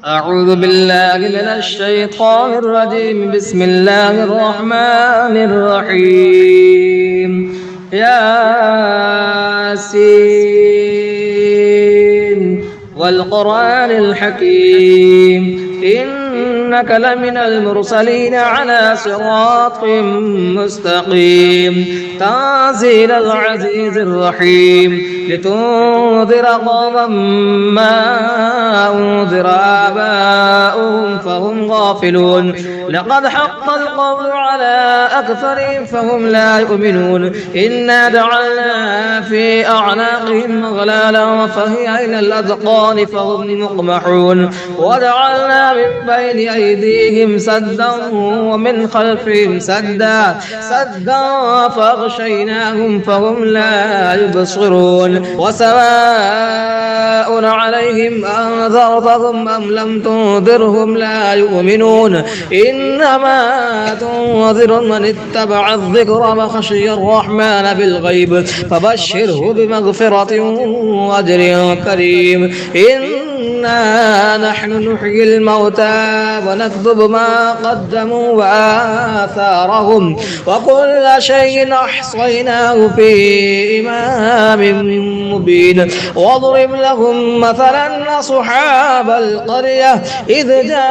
أعوذ بالله من الشيطان الرجيم. بسم الله الرحمن الرحيم. ياسين والقرآن الحكيم إنك لمن المرسلين على صراط مستقيم. تنزيل العزيز الرحيم لتنذر قوما ما أنذر آباؤهم فهم غافلون. لقد حق القول على أكثرهم فهم لا يؤمنون. إنا جعلنا في أعناقهم أغلالا فهي إلى الأذقان فهم مقمحون. وجعلنا من بين أيديهم سدا ومن خلفهم سدا فأغشيناهم فهم لا يبصرون. وسواء عليهم أنذرتهم أم لم تنذرهم لا يؤمنون. إنما تنذر من اتبع الذكر وخشي الرحمن بالغيب فبشره بمغفرة وأجر كريم. إنا نحن نحيي الموتى ونكتب ما قدموا وآثارهم وكل شيء أحصيناه في إمام مبين. واضرب لهم مثلا أصحاب القرية إذ جاءها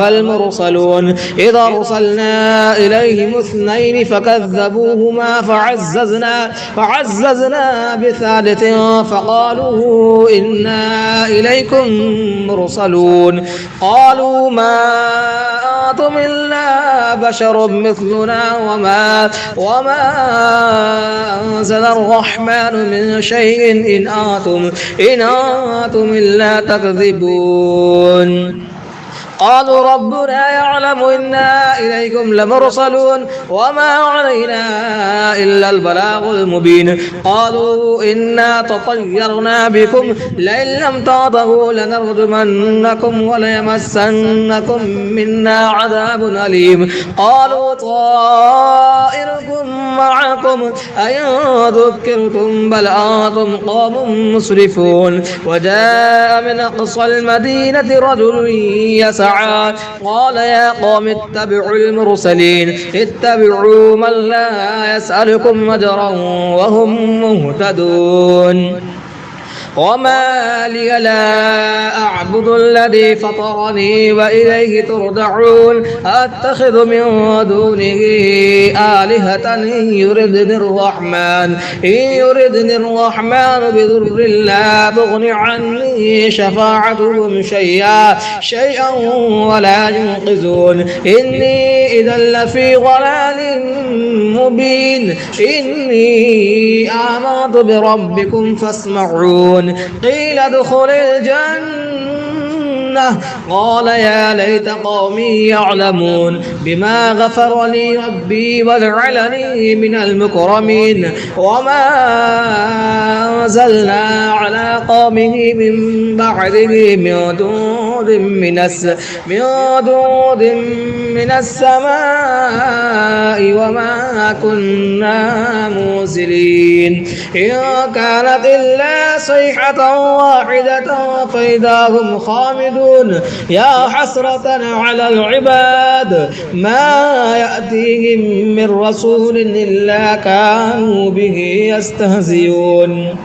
المرسلون إذ أرسلنا إليهم اثنين فكذبوهما فعززنا بثالث فقالوا إنا إليكم مرسلون. قالوا ما أنتم إلا بشر مثلنا وما أنزل الرحمن من شيء إن أنتم إلا تكذبون. قالوا ربنا يعلم إنا إليكم لمرسلون وما علينا إلا البلاغ المبين. قالوا إنا تطيرنا بكم لئن لم تنتهوا لنرجمنكم وليمسنكم منا عذاب أليم. قالوا طائركم معكم أئن ذكرتم بل أنتم قوم مسرفون. وجاء من أقصى المدينة رجل يسعى قال يا قوم اتبعوا المرسلين اتبعوا من لا يسألكم أجرا وهم مهتدون. وما لي لا أعبد الذي فطرني وإليه ترجعون. أتخذ من دونه آلهة إن يردني الرحمن بضر لا تغن عني شفاعتهم شيئا ولا ينقذون. إني إذا لفي ضلال مبين. إني آمنت بربكم فاسمعون. قيل ادخل الجنة قال يا ليت قومي يعلمون بما غفر لي ربي وجعلني من المكرمين. وما أنزلنا على قومه من بعده من جند من السماء وما كنا منزلين. إن كانت إلا صيحة واحدة فإذا هم خامدون. يا حسرة على العباد ما يأتيهم من رسول إلا كانوا به يستهزئون.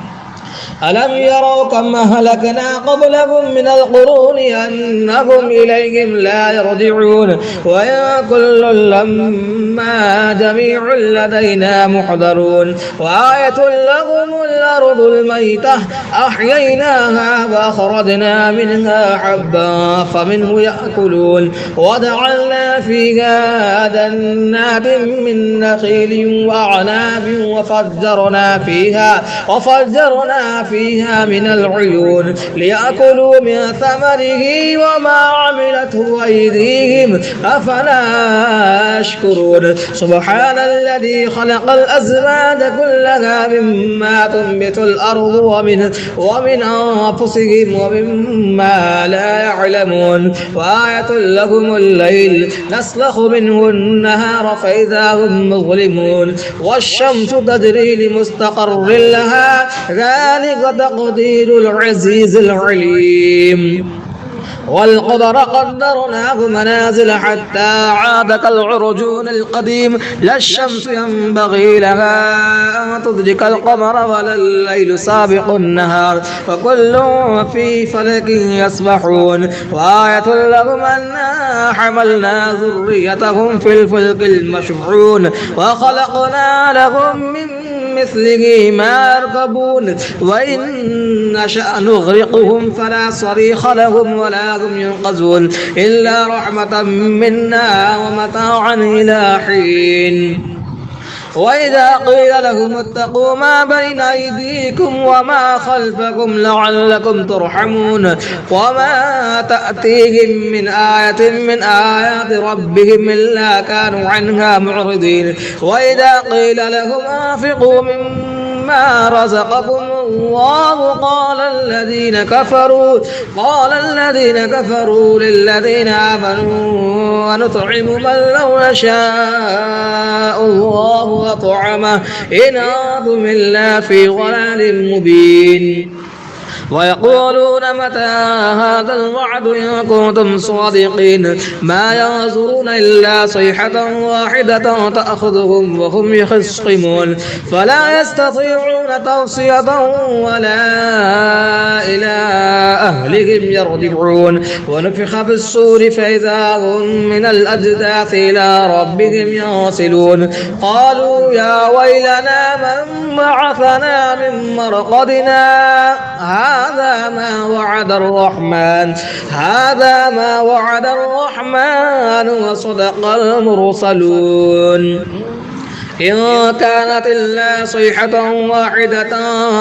ألم يروا كم أهلكنا قبلهم من القرون أنهم إليهم لا يرجعون. وإن كل لما جميع لدينا محضرون. وآية لهم الأرض الميتة أحييناها وأخرجنا منها حبا فمنه يأكلون. وجعلنا فيها جنات من نخيل وأعناب وفجرنا فيها من العيون ليأكلوا من ثمره وما عملته أيديهم أفلا يشكرون. سبحان الذي خلق الأزواج كلها مما تنبت الأرض ومن أنفسهم ومما لا يعلمون. وآية لهم الليل نسلخ منه النهار فإذا هم مظلمون. والشمس تجري لمستقر لها ذلك ذلك تقدير العزيز العليم. والقدر قدرناه منازل حتى عاد كالعرجون القديم. لا الشمس ينبغي لها أن تدرك القمر ولا الليل سابق النهار وكل في فلك يسبحون. وآية لهم أنا حملنا ذريتهم في الفلك المشحون وخلقنا لهم من مثله ما يركبون وإن نشأ نغرقهم فلا صريخ لهم ولا هم ينقذون إلا رحمة منا ومتاعا إلى حين. وإذا قيل لهم اتقوا ما بين أيديكم وما خلفكم لعلكم ترحمون وما تأتيهم من آية من آيات ربهم إلا كانوا عنها معرضين. وإذا قيل لهم أنفقوا مما رزقكم الله قال الذين كفروا للذين آمنوا ونطعم من لو يشاء الله وطعمه إن أنتم إلا في ضلال مبين. ويقولون متى هذا الوعد إن كنتم صادقين ما ينظرون إلا صيحة واحدة تأخذهم وهم يخصمون فلا يستطيعون توصية ولا إلى أهلهم يرجعون. ونفخ في الصور فإذا هم من الأجداث إلى ربهم ينسلون. قالوا يا ويلنا من بعثنا من مرقدنا هذا ما وعد الرحمن وصدق المرسلون. إن كانت إلا صيحة واحدة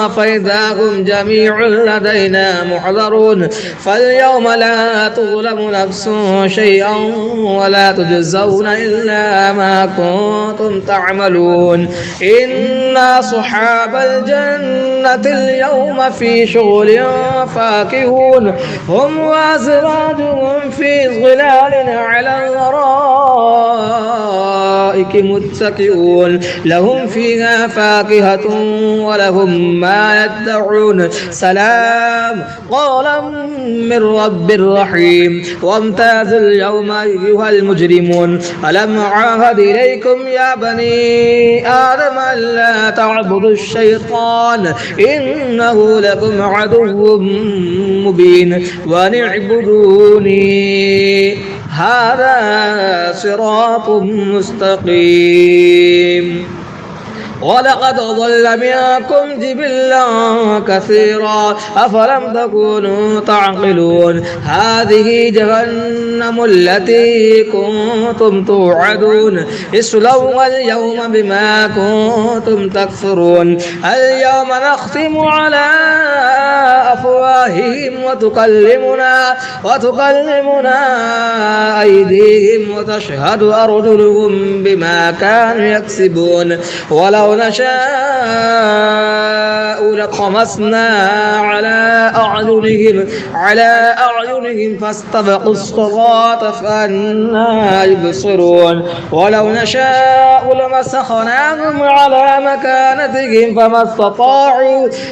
فإذا هم جميع لدينا محضرون. فاليوم لا تظلم نفس شيئا ولا تجزون إلا ما كنتم تعملون. إن أصحاب الجنة اليوم في شغل فاكهون هم وأزواجهم في ظلال على الأرائك متكئون لهم فيها فاكهة ولهم ما يدعون. سلام قولا من رب رحيم. وامتازوا اليوم أيها المجرمون ألم أعاهد إليكم يا بني آدم ألا تعبدوا الشيطان إنه لكم عدو مبين وأن اعبدوني هذا صراط مستقيم. ولقد ضل منكم جبلا كثيرا أفلم تكونوا تعقلون. هذه جهنم التي كنتم توعدون اصلوها اليوم بما كنتم تكفرون. اليوم نختم على أفواههم وتكلمنا أيديهم وتشهد أرجلهم بما كانوا يكسبون. ولو نشاء لطمسنا على أعينهم فاستبقوا الصراط فأنى يبصرون. ولو نشاء لمسخناهم على مكانتهم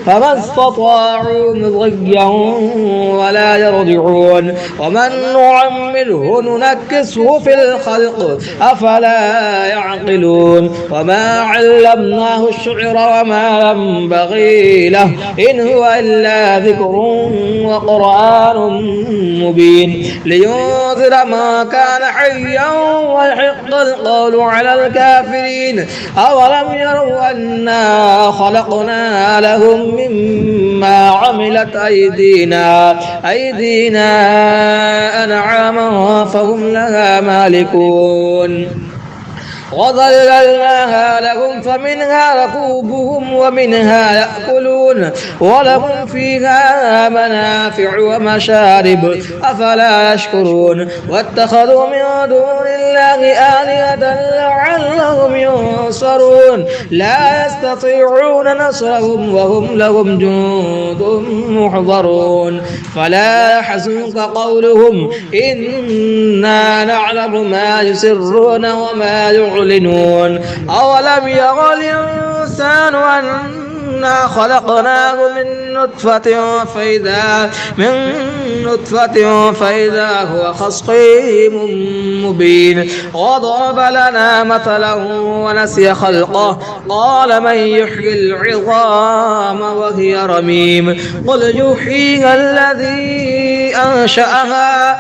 فما استطاعوا مضيا ولا يرجعون. ومن نعمره ننكسه في الخلق أفلا يعقلون. وما علمناه الشعر وما ينبغي له إن هو إلا ذكر وقرآن مبين لينذر ما كان حيا ويحق القول على الكافرين. أولم يروا أنا خلقنا لهم مما عملت أيدينا أنعاما فهم لها مالكون. وظللناها لهم فمنها ركوبهم ومنها يأكلون ولهم فيها منافع ومشارب أفلا يشكرون. واتخذوا من دون الله آلهة لعلهم ينصرون لا يستطيعون نصرهم وهم لهم جند محضرون. فلا يحزنك قولهم إنا نعلم ما يسرون وما يعلنون. أولم يرى الإنسان إنا خلقناه من نطفة فإذا هو خصيم مبين وضرب لنا مثلا ونسي خلقه قال من يحيي العظام وهي رميم قل يحييها الذي أنشأها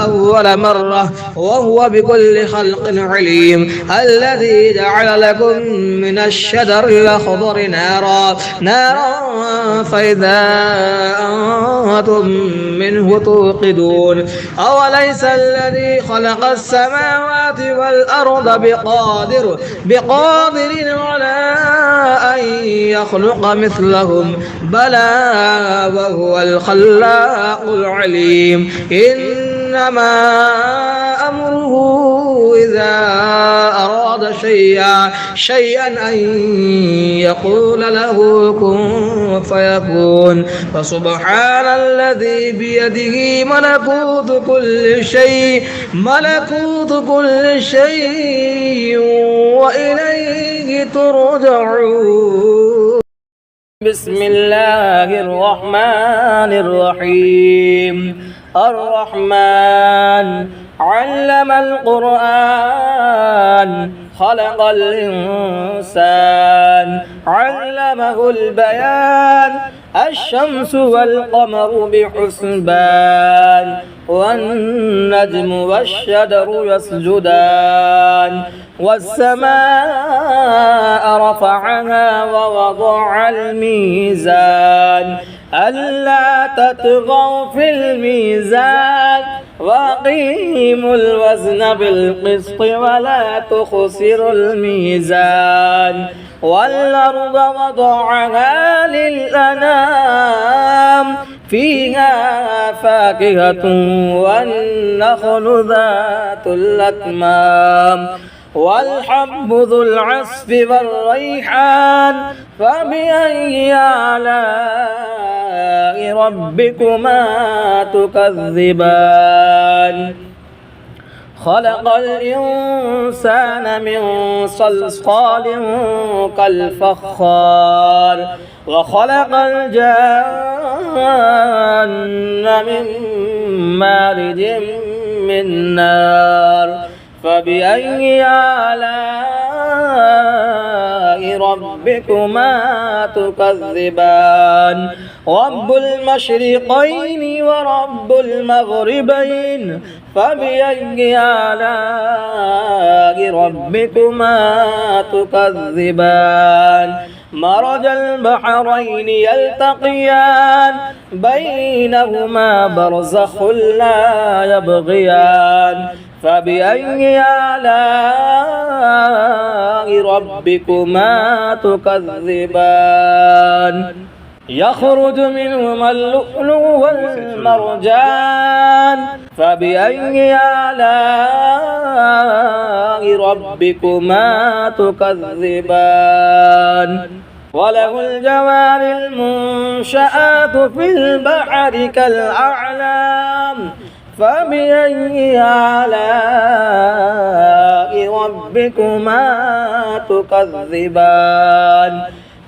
أول مرة وهو بكل خلق عليم الذي جعل لكم من الشجر الأخضر نارا فإذا أنتم منه توقدون أوليس الذي خلق السماوات والأرض بقادر على أن يخلق مثلهم بلى وهو الخلاق العليم إنما أمره إذا أراد شيئا أن يقول له كن فيكون فسبحان الذي بيده ملكوت كل شيء وإليه ترجعون. بسم الله الرحمن الرحيم. الرحمن علم القرآن خلق الإنسان علمه البيان الشمس والقمر بحسبان والنجم والشجر يسجدان والسماء رفعها ووضع الميزان ألا تطغوا في الميزان وأقيموا الوزن بالقسط ولا تخسروا الميزان والأرض وضعها للأنام فيها فاكهة والنخل ذات الأكمام والحب ذو العصف والريحان فبأي آلاء ربكما تكذبان خلق الإنسان من صلصال كالفخار وخلق الجان من مارج من نار فبأي آلاء ربكما تكذبان رب المشرقين ورب المغربين فبأي آلاء ربكما تكذبان مرج البحرين يلتقيان بينهما برزخ لا يبغيان فبأي آلاء ربكما تكذبان يخرج منهما اللؤلؤ والمرجان فبأي آلاء ربكما تكذبان وله الجوار المنشآت في البحر كالأعلام فبأي آلاء ربكما تكذبان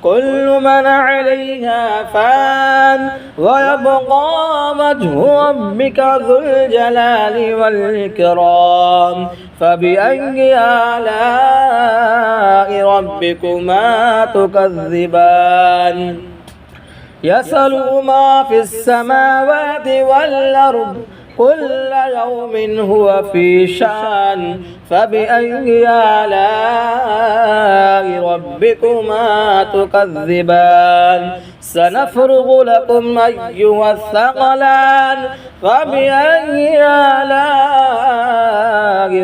كل من عليها فان ويبقى وجه ربك ذو الجلال والإكرام فبأي آلاء ربكما تكذبان يسأله ما في السماوات والأرض كل يوم هو في شأن فبأي آلاء ربكما تكذبان سنفرغ لكم أيها الثقلان فبأي آلاء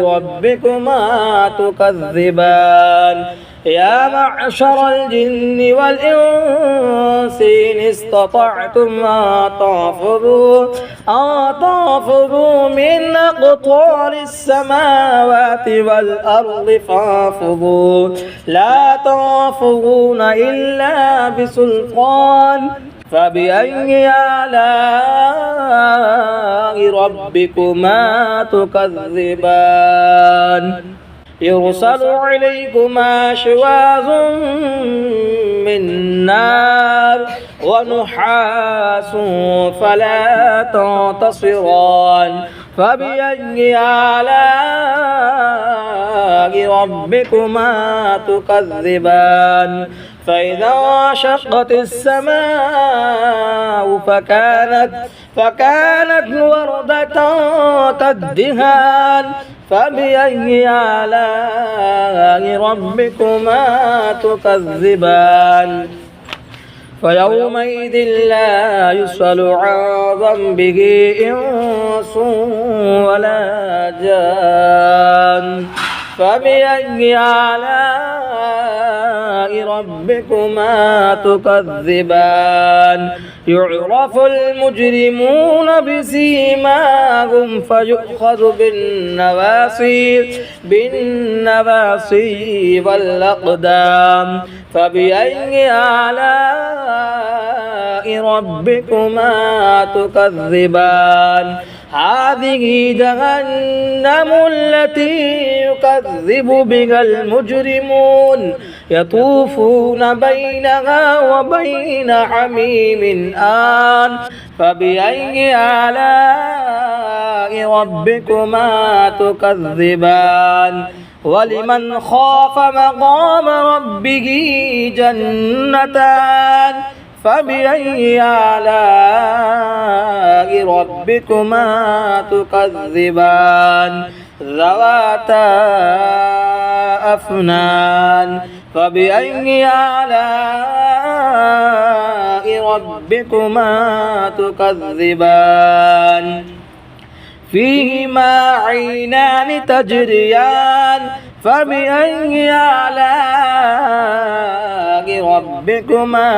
ربكما تكذبان يا معشر الجن والإنس إن استطعتم أن تنفذوا من أقطار السماوات والأرض فانفذوا لا تنفذون إلا بسلطان فبأي آلاء ربكما تكذبان يرسل عليكما شواظ من نار ونحاس فلا تنتصران فبأي آلاء ربكما تكذبان فإذا انشقت السماء فكانت وردة كالدهان فبأي آلاء ربكما تكذبان فيومئذ لا يسأل عن ذنبه إنس ولا جان فبأي آلاء ربكما تكذبان يعرف المجرمون بسيماهم فيؤخذ بالنواصي والأقدام فبأي آلاء ربكما تكذبان هذه جهنم التي يكذب بها المجرمون يطوفون بينها وبين حميم آن فبأي آلاء ربكما تكذبان ولمن خاف مقام ربه جنتان فبأي آلاء ربكما تكذبان ذواتا أفنان فبأي آلاء ربكما تكذبان فيهما عينان تجريان فبأي آلاء ربكما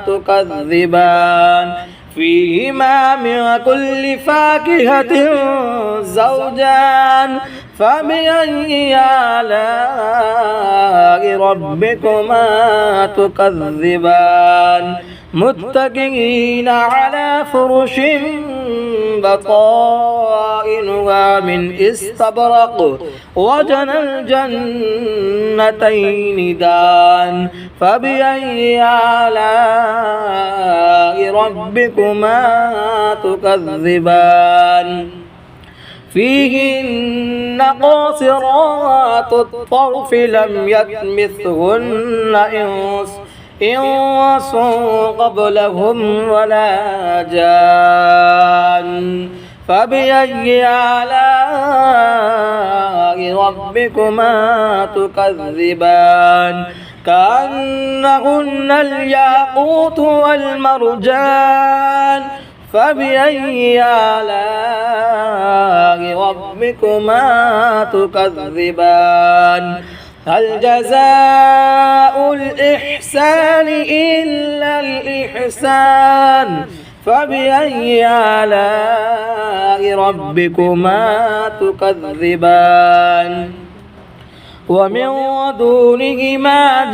تكذبان فيهما من كل فاكهة زوجان فبأي آلاء ربكما تكذبان متكئين على فرش بطائنها من استبرق وجنى الجنتين دان فبأي آلاء ربكما تكذبان فيهن قاصرات الطرف لم يطمثهن إنس قبلهم ولا جان فبأي آلاء ربكما تكذبان كأنهن الياقوت والمرجان فبأي آلاء ربكما تكذبان هل جزاء الإحسان إلا الإحسان فبأي آلاء ربكما تكذبان ومن دونهما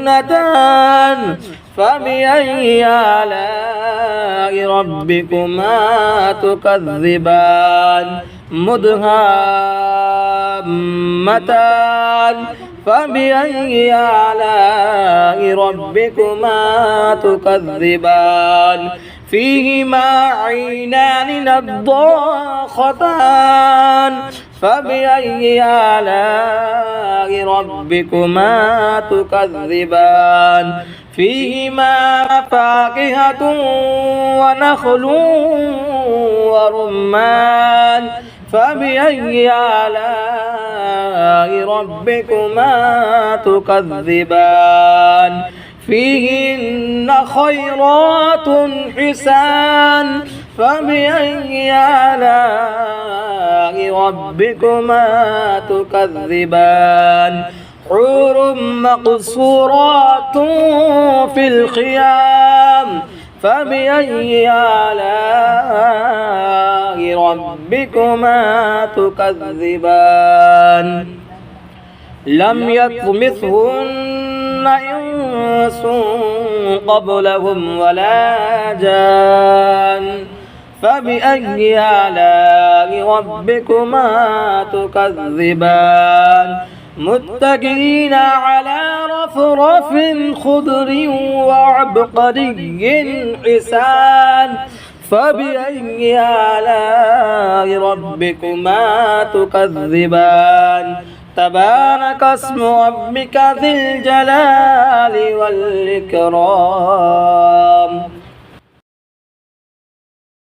جنتان فبأي آلاء ربكما تكذبان مدهامتان فبأي آلاء ربكما تكذبان فيهما عينان نضاختان فبأي آلاء ربكما تكذبان فيهما فاكهة ونخل ورمان فبأي آلاء ربكما تكذبان فيهن خيرات حسان فبأي آلاء ربكما تكذبان حور مقصورات في الخيام فبأي آلاء ربكما تكذبان لم يطمثهن إنس قبلهم ولا جان فبأي آلاء ربكما تكذبان متكئين على رفرف خضر وعبقري حسان فبأي آلاء ربكما تكذبان تبارك اسم ربك ذي الجلال والإكرام.